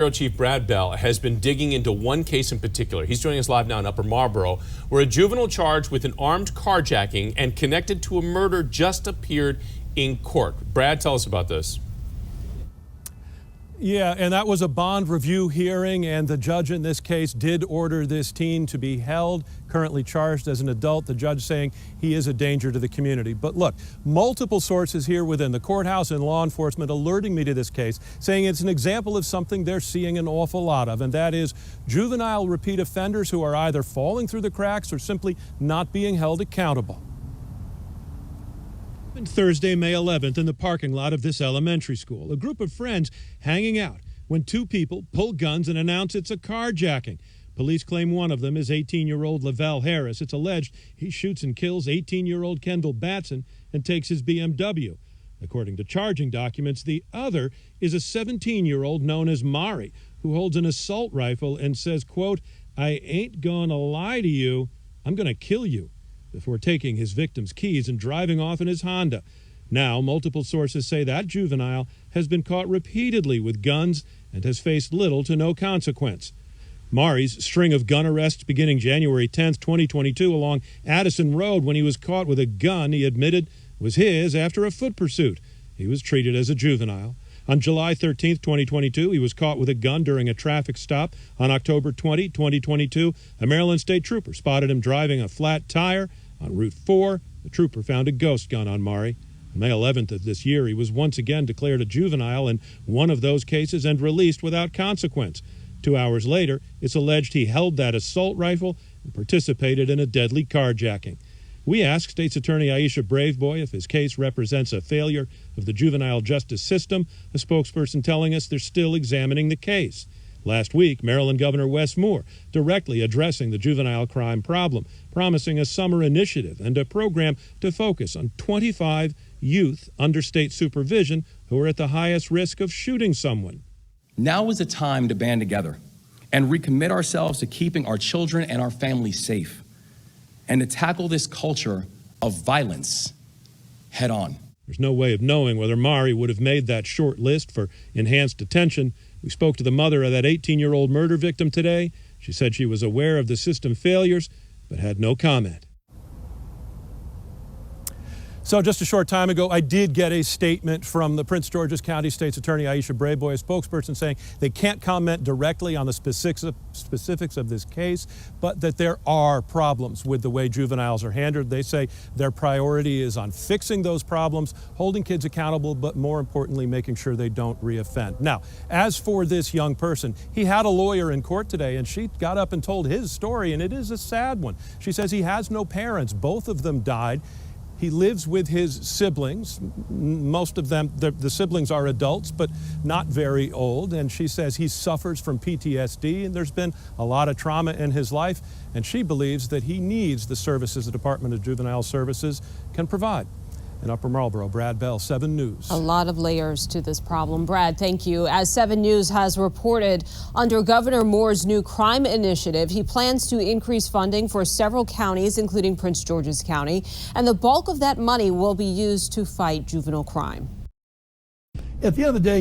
Bureau Chief Brad Bell has been digging into one case in particular. He's joining us live now in Upper Marlboro, where a juvenile charged with an armed carjacking and connected to a murder just appeared in court. Brad, tell us about this. Yeah, and that was a bond review hearing, and the judge in this case did order this teen to be held, currently charged as an adult. The judge saying he is a danger to the community. But look, multiple sources here within the courthouse and law enforcement alerting me to this case, saying it's an example of something they're seeing an awful lot of, and that is juvenile repeat offenders who are either falling through the cracks or simply not being held accountable. Thursday, May 11th, in the parking lot of this elementary school, a group of friends hanging out when two people pull guns and announce it's a carjacking. Police claim one of them is 18-year-old Lavelle Harris. It's alleged he shoots and kills 18-year-old Kendall Batson and takes his BMW. According to charging documents, the other is a 17-year-old known as Mari, who holds an assault rifle and says, quote, "I ain't gonna lie to you, I'm gonna kill you," before taking his victim's keys and driving off in his Honda. Now, multiple sources say that juvenile has been caught repeatedly with guns and has faced little to no consequence. Mari's string of gun arrests beginning January 10th, 2022 along Addison Road when he was caught with a gun he admitted was his after a foot pursuit. He was treated as a juvenile. On July 13th, 2022, he was caught with a gun during a traffic stop. On October 20, 2022, a Maryland state trooper spotted him driving a flat tire on Route 4. The trooper found a ghost gun on Mari. On May 11th of this year, he was once again declared a juvenile in one of those cases and released without consequence. 2 hours later, it's alleged he held that assault rifle and participated in a deadly carjacking. We asked State's Attorney Aisha Braveboy if his case represents a failure of the juvenile justice system, a spokesperson telling us they're still examining the case. Last week, Maryland Governor Wes Moore directly addressing the juvenile crime problem, promising a summer initiative and a program to focus on 25 youth under state supervision who are at the highest risk of shooting someone. Now is the time to band together and recommit ourselves to keeping our children and our families safe, and to tackle this culture of violence head on. There's no way of knowing whether Mari would have made that short list for enhanced detention. We spoke to the mother of that 18-year-old murder victim today. She said she was aware of the system failures, but had no comment. So just a short time ago, I did get a statement from the Prince George's County State's Attorney Aisha Braveboy, a spokesperson, saying they can't comment directly on the specifics of this case, but that there are problems with the way juveniles are handled. They say their priority is on fixing those problems, holding kids accountable, but more importantly, making sure they don't reoffend. Now, as for this young person, he had a lawyer in court today, and she got up and told his story, and it is a sad one. She says he has no parents. Both of them died. He lives with his siblings. Most of them, the siblings are adults, but not very old. And she says he suffers from PTSD, and there's been a lot of trauma in his life. And she believes that he needs the services the Department of Juvenile Services can provide. In Upper Marlboro, Brad Bell, 7 News. A lot of layers to this problem. Brad, thank you. As 7 News has reported, under Governor Moore's new crime initiative, he plans to increase funding for several counties, including Prince George's County, and the bulk of that money will be used to fight juvenile crime. At the end of the day,